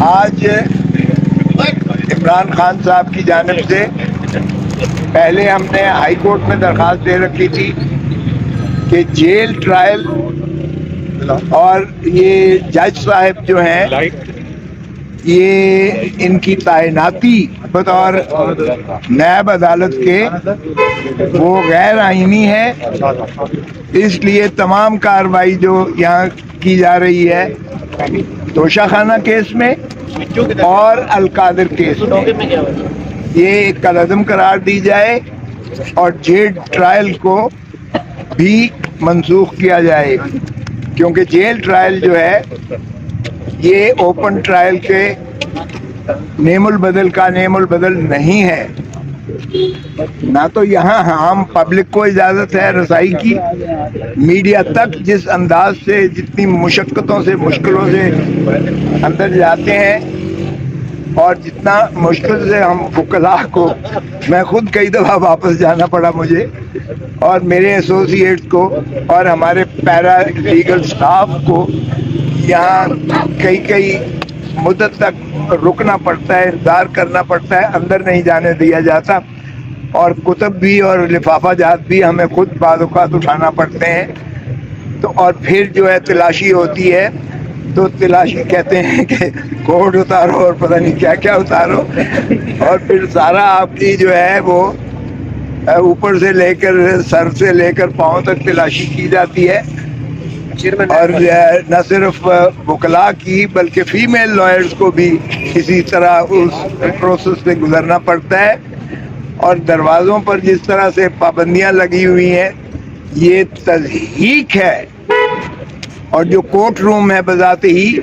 آج عمران خان صاحب کی جانب سے پہلے ہم نے ہائی کورٹ میں درخواست دے رکھی تھی کہ جیل ٹرائل اور یہ جج صاحب جو ہیں یہ ان کی تعیناتی بطور نیب عدالت کے وہ غیر آئینی ہے، اس لیے تمام کارروائی جو یہاں کی جا رہی ہے توشہ خانہ کیس میں اور القادر کیس میں یہ ایک کالعدم قرار دی جائے اور جیل ٹرائل کو بھی منسوخ کیا جائے، کیونکہ جیل ٹرائل جو ہے یہ اوپن ٹرائل کے نیم البدل کا نیم البدل نہیں ہے۔ نہ تو یہاں عام پبلک کو اجازت ہے رسائی کی، میڈیا تک جس انداز سے جتنی مشقتوں سے مشکلوں سے اندر جاتے ہیں اور جتنا مشکل سے ہم وکلاء کو، میں خود کئی دفعہ واپس جانا پڑا مجھے اور میرے ایسوسیٹس کو اور ہمارے پیرا لیگل سٹاف کو یہاں کئی مدت تک رکنا پڑتا ہے، انتظار کرنا پڑتا ہے، اندر نہیں جانے دیا جاتا اور کتب بھی اور لفافہ جات بھی ہمیں خود بعض اوقات اٹھانا پڑتے ہیں۔ تو اور پھر جو ہے تلاشی ہوتی ہے، تو تلاشی کہتے ہیں کہ کوٹ اتارو اور پتہ نہیں کیا کیا اتارو، اور پھر سارا آپ کی جو ہے وہ اوپر سے لے کر سر سے لے کر پاؤں تک تلاشی کی جاتی ہے، اور نہ صرف وکلاء کی بلکہ فیمیل لائرز کو بھی اسی طرح اس پروسیس سے گزرنا پڑتا ہے، اور دروازوں پر جس طرح سے پابندیاں لگی ہوئی ہیں یہ تضحیک ہے۔ اور جو کورٹ روم ہے بذات ہی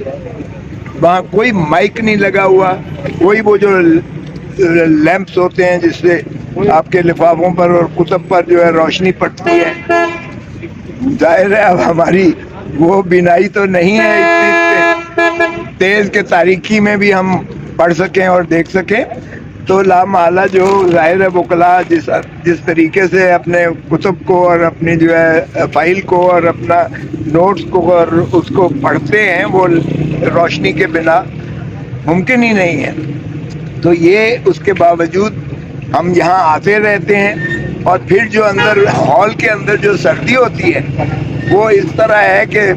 وہاں کوئی مائک نہیں لگا ہوا، کوئی وہ جو لیمپس ہوتے ہیں جس سے آپ کے لفافوں پر اور کتب پر جو ہے روشنی پڑتی ہے، ظاہر ہے اب ہماری وہ بینائی تو نہیں ہے اتنی تیز کہ تاریکی میں بھی ہم پڑھ سکیں اور دیکھ سکیں، تو لامحالہ جو ظاہر ہے وکلاء جس طریقے سے اپنے کتب کو اور اپنی جو ہے فائل کو اور اپنا نوٹس کو اور اس کو پڑھتے ہیں وہ روشنی کے بنا ممکن ہی نہیں ہے۔ تو یہ اس کے باوجود ہم یہاں آتے رہتے ہیں، اور پھر جو اندر ہال کے اندر جو سردی ہوتی ہے وہ اس طرح ہے کہ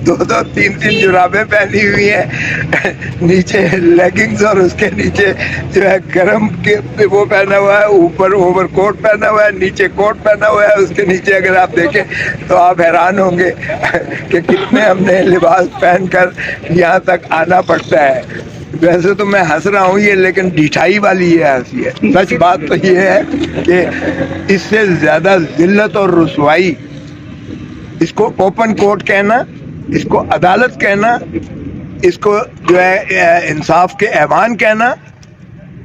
دو تین جرابیں پہنی ہوئی ہیں، نیچے لیگنگز اور اس کے نیچے جو ہے گرم وہ پہنا ہوا ہے، اوپر اوور کوٹ پہنا ہوا ہے، نیچے کوٹ پہنا ہوا ہے، اس کے نیچے اگر آپ دیکھیں تو آپ حیران ہوں گے کہ کتنے ہم نے لباس پہن کر یہاں تک آنا پڑتا ہے۔ ویسے تو میں ہنس رہا ہوں یہ، لیکن ڈھٹائی والی یہ ہنسی ہے۔ سچ بات تو یہ ہے کہ اس سے زیادہ ذلت اور رسوائی، اس کو اوپن کورٹ کہنا، اس کو عدالت کہنا، اس کو جو ہے انصاف کے ایوان کہنا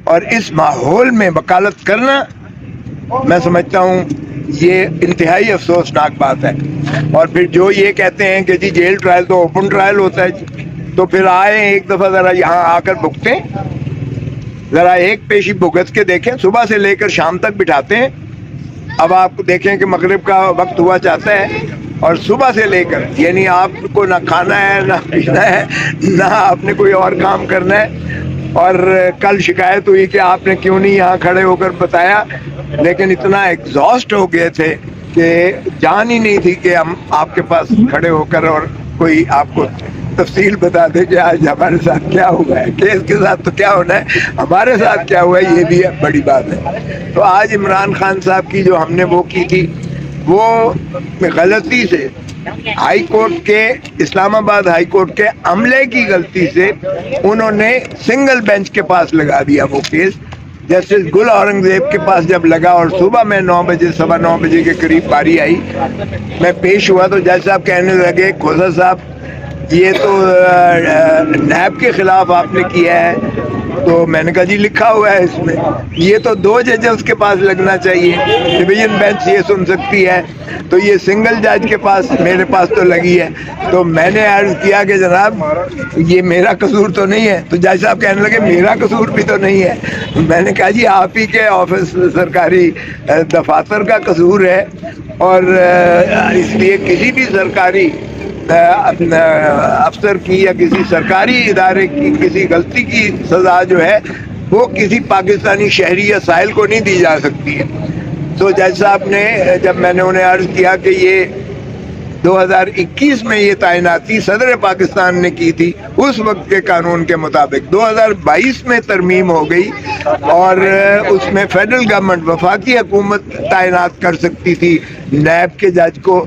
اور اس ماحول میں وکالت کرنا، میں سمجھتا ہوں یہ انتہائی افسوسناک بات ہے۔ اور پھر جو یہ کہتے ہیں کہ جی جیل ٹرائل تو اوپن ٹرائل ہوتا ہے، تو پھر آئے ایک دفعہ ذرا یہاں آ کر بھگتیں، ذرا ایک پیشی بھگت کے دیکھیں، صبح سے لے کر شام تک بٹھاتے ہیں۔ اب آپ دیکھیں کہ مغرب کا وقت ہوا چاہتا ہے اور صبح سے لے کر، یعنی آپ کو نہ کھانا ہے نہ پینا ہے نہ آپ نے کوئی اور کام کرنا ہے، اور کل شکایت ہوئی کہ آپ نے کیوں نہیں یہاں کھڑے ہو کر بتایا، لیکن اتنا ایگزاسٹ ہو گئے تھے کہ جان ہی نہیں تھی کہ ہم آپ کے پاس کھڑے ہو کر اور کوئی آپ کو تفصیل بتا دے کہ آج ہمارے ساتھ کیا ہوا ہے۔ کیس کے ساتھ تو کیا ہونا ہے، ہمارے ساتھ کیا ہوا ہے یہ بھی بڑی بات ہے۔ تو آج عمران خان صاحب کی جو ہم نے وہ کی تھی، وہ غلطی سے ہائی کورٹ کے، اسلام آباد ہائی کورٹ کے عملے کی غلطی سے انہوں نے سنگل بینچ کے پاس لگا دیا وہ کیس۔ جسٹس گل اورنگزیب کے پاس جب لگا اور صبح میں 9 بجے 9:15 بجے کے قریب باری آئی، میں پیش ہوا تو جج صاحب کہنے لگے کھوسا صاحب یہ تو نیب کے خلاف آپ نے کیا ہے۔ تو میں نے کہا جی لکھا ہوا ہے اس میں، یہ تو 2 ججز کے پاس لگنا چاہیے، ڈویژن بینچ یہ سن سکتی ہے، تو یہ سنگل جج کے پاس میرے پاس تو لگی ہے۔ تو میں نے عرض کیا کہ جناب یہ میرا قصور تو نہیں ہے، تو جج صاحب کہنے لگے میرا قصور بھی تو نہیں ہے۔ میں نے کہا جی آپ ہی کے آفس سرکاری دفاتر کا قصور ہے، اور اس لیے کسی بھی سرکاری افسر کی یا کسی سرکاری ادارے کی کسی غلطی کی سزا جو ہے وہ کسی پاکستانی شہری یا سائل کو نہیں دی جا سکتی ہے. تو جج صاحب نے جب میں نے انہیں عرض کیا کہ یہ 2021 میں یہ تعیناتی صدر پاکستان نے کی تھی اس وقت کے قانون کے مطابق، 2022 میں ترمیم ہو گئی اور اس میں فیڈرل گورنمنٹ وفاقی حکومت تعینات کر سکتی تھی نیب کے جج کو،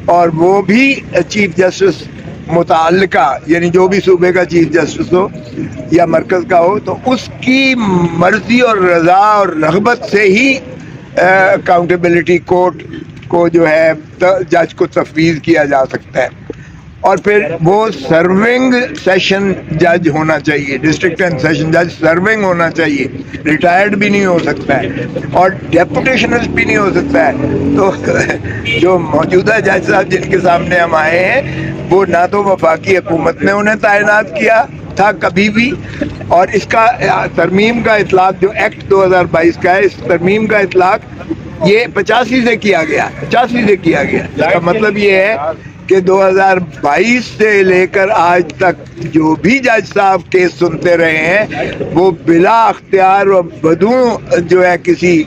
اور وہ بھی چیف جسٹس متعلقہ یعنی جو بھی صوبے کا چیف جسٹس ہو یا مرکز کا ہو تو اس کی مرضی اور رضا اور رغبت سے ہی اکاؤنٹیبلٹی کورٹ کو جو ہے جج کو تفویض کیا جا سکتا ہے. اور پھر وہ سرونگ سیشن جج ہونا چاہیے، ڈسٹرکٹ اینڈ سیشن جج سرونگ ہونا چاہیے، ریٹائرڈ بھی نہیں ہو سکتا ہے اور ڈیپوٹیشنل بھی نہیں ہو سکتا ہے. تو جو موجودہ جج صاحب جن کے سامنے ہم آئے ہیں وہ نہ تو وفاقی حکومت نے انہیں تعینات کیا تھا کبھی بھی، اور اس کا ترمیم کا اطلاق جو ایکٹ 2022 کا ہے، اس ترمیم کا اطلاق یہ 85 سے کیا گیا. اس کا مطلب یہ ہے کہ 2022 سے لے کر آج تک جو بھی جج صاحب کیس سنتے رہے ہیں وہ بلا اختیار و بدون جو ہے کسی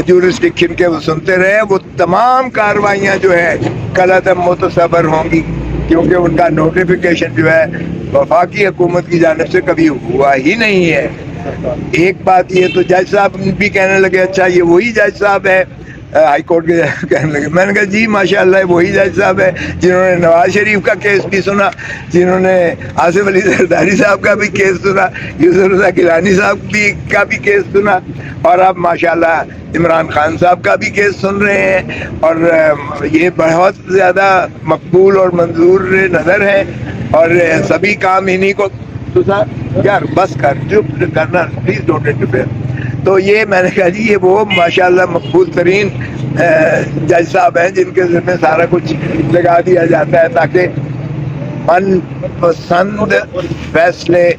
جورسڈکشن کے وہ سنتے رہے. وہ تمام کارروائیاں جو ہے کالعدم متصور ہوں گی کیونکہ ان کا نوٹیفیکیشن جو ہے وفاقی حکومت کی جانب سے کبھی ہوا ہی نہیں ہے. ایک بات یہ تو جج صاحب بھی کہنے لگے اچھا یہ وہی جج صاحب ہے ہائی کورٹ کے کہنے لگے. میں نے کہا جی ماشاءاللہ وہی جج صاحب ہے جنہوں نے نواز شریف کا کیس بھی سنا، جنہوں نے آصف علی زرداری صاحب کا بھی کیس سنا، یوسف رضا گیلانی صاحب کا بھی کیس سنا، اور اب ماشاءاللہ عمران خان صاحب کا بھی کیس سن رہے ہیں، اور یہ بہت زیادہ مقبول اور منظور نظر ہے، اور سبھی کام انہی کو تو صاحب یار بس کر چپ کرنا پلیز ڈونٹ انٹرفیئر. تو یہ میں نے کہا جی یہ وہ ماشاءاللہ مقبول ترین جج صاحب ہیں جن کے ذمہ سارا کچھ لگا دیا جاتا ہے تاکہ من پسند فیصلے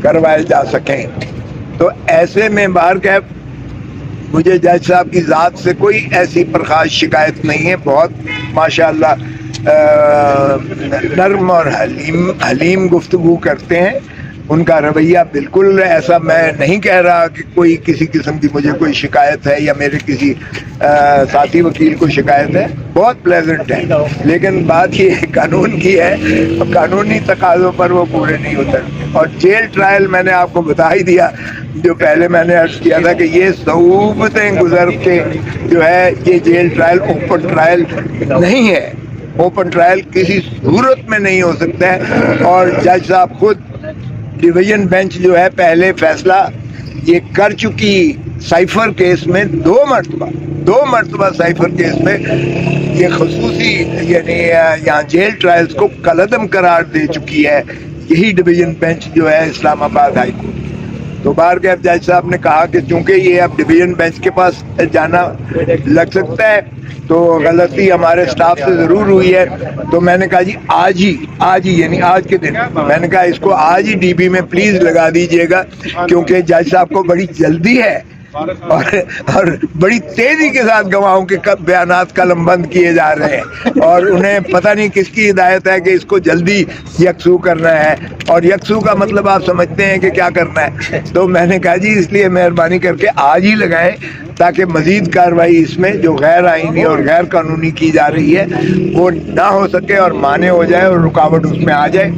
کروائے جا سکیں. تو ایسے میں باہر کہ مجھے جج صاحب کی ذات سے کوئی ایسی پرخاش شکایت نہیں ہے. بہت ماشاءاللہ نرم اور حلیم گفتگو کرتے ہیں. ان کا رویہ بالکل ایسا میں نہیں کہہ رہا کہ کوئی کسی قسم کی مجھے کوئی شکایت ہے یا میرے کسی ساتھی وکیل کو شکایت ہے. بہت پلیزنٹ ہے، لیکن بات یہ قانون کی ہے، قانونی تقاضوں پر وہ پورے نہیں اترتے. اور جیل ٹرائل میں نے آپ کو بتا ہی دیا جو پہلے میں نے عرض کیا تھا کہ یہ صعوبتیں گزر کے جو ہے یہ جیل ٹرائل اوپن ٹرائل نہیں ہے. اوپن ٹرائل کسی صورت میں نہیں ہو سکتا ہے. اور جج صاحب خود ڈویژن بینچ جو ہے پہلے فیصلہ یہ کر چکی سائفر کیس میں دو مرتبہ سائفر کیس میں یہ خصوصی یعنی یہاں جیل ٹرائلز کو کالعدم قرار دے چکی ہے یہی ڈویژن بینچ جو ہے اسلام آباد ہائی کورٹ. تو بار کے جج صاحب نے کہا کہ چونکہ یہ اب ڈویژن بینچ کے پاس جانا لگ سکتا ہے تو غلطی ہمارے سٹاف سے ضرور ہوئی ہے. تو میں نے کہا جی آج ہی یعنی آج کے دن میں نے کہا اس کو آج ہی ڈی بی میں پلیز لگا دیجئے گا کیونکہ جج صاحب کو بڑی جلدی ہے اور بڑی تیزی کے ساتھ گواہوں کے بیانات قلم بند کیے جا رہے ہیں اور انہیں پتہ نہیں کس کی ہدایت ہے کہ اس کو جلدی یکسو کرنا ہے. اور یکسو کا مطلب آپ سمجھتے ہیں کہ کیا کرنا ہے. تو میں نے کہا جی اس لیے مہربانی کر کے آج ہی لگائیں تاکہ مزید کارروائی اس میں جو غیر آئینی اور غیر قانونی کی جا رہی ہے وہ نہ ہو سکے اور مانع ہو جائے اور رکاوٹ اس میں آ جائے.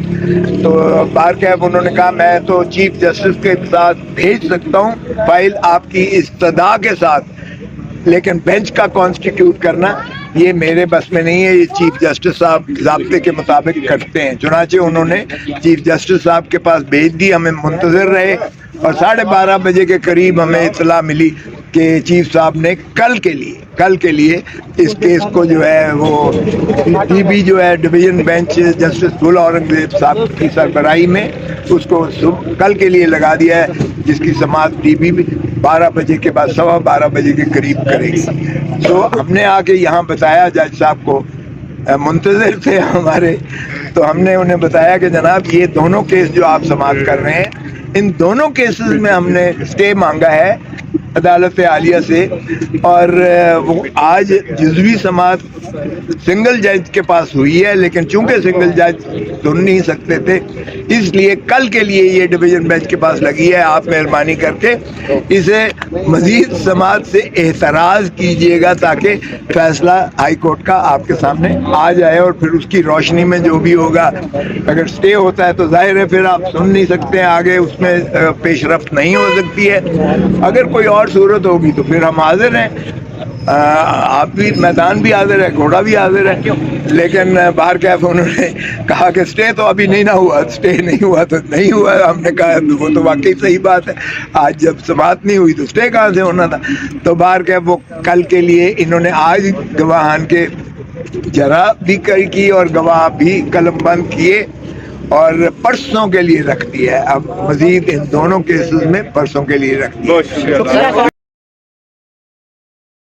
تو بار کیب انہوں نے کہا میں تو چیف جسٹس کے ساتھ بھیج سکتا ہوں فائل آپ کی استدعا کے ساتھ، لیکن بینچ کا کانسٹیٹیوٹ کرنا یہ میرے بس میں نہیں ہے، یہ چیف جسٹس صاحب ضابطے کے مطابق کرتے ہیں. چنانچہ انہوں نے چیف جسٹس صاحب کے پاس بھیج دی، ہمیں منتظر رہے اور 12:30 بجے کے قریب ہمیں اطلاع ملی کہ چیف صاحب نے کل کے لیے اس کیس کو جو ہے وہ ڈی بی جو ہے ڈویژن بینچ جسٹس گل اورنگزیب صاحب کی سربراہی میں اس کو کل کے لیے لگا دیا ہے جس کی سماعت ڈی بی 12 بجے کے بعد 12:15 بجے کے قریب کرے گی. تو ہم نے آ کے یہاں بتایا جج صاحب کو، منتظر تھے ہمارے، تو ہم نے انہیں بتایا کہ جناب یہ دونوں کیس جو آپ سماعت کر رہے ہیں ان دونوں کیسز میں ہم نے اسٹے مانگا ہے عدالت عالیہ سے، اور وہ آج جزوی سماعت سنگل جج کے پاس ہوئی ہے، لیکن چونکہ سنگل جج سن نہیں سکتے تھے اس لیے کل کے لیے یہ ڈویژن بینچ کے پاس لگی ہے۔ آپ مہربانی کر کے اسے مزید سماعت سے احتراز کیجیے گا تاکہ فیصلہ ہائی کورٹ کا آپ کے سامنے آ جائے، اور پھر اس کی روشنی میں جو بھی ہوگا، اگر سٹے ہوتا ہے تو ظاہر ہے پھر آپ سن نہیں سکتے، آگے اس میں پیش رفت نہیں ہو سکتی ہے۔ اگر کوئی اور صورت ہوگی تو پھر ہم حاضر ہیں، آپ بھی، میدان بھی حاضر ہے، گھوڑا بھی حاضر ہے، لیکن باہر کیف انہوں نے کہا کہ سٹے تو ابھی نہیں نہ ہوا، سٹے نہیں ہوا تو نہیں ہوا۔ ہم نے کہا وہ تو واقعی صحیح بات ہے، آج جب سماعت نہیں ہوئی تو سٹے کہاں سے ہونا تھا۔ تو باہر کیف وہ کل کے لیے انہوں نے آج گواہان کے جرا بھی کی اور گواہ بھی قلم بند کیے اور پرسوں کے لیے رکھ دیا ہے۔ اب مزید ان دونوں کیسز میں پرسوں کے لیے رکھ دیا ہے۔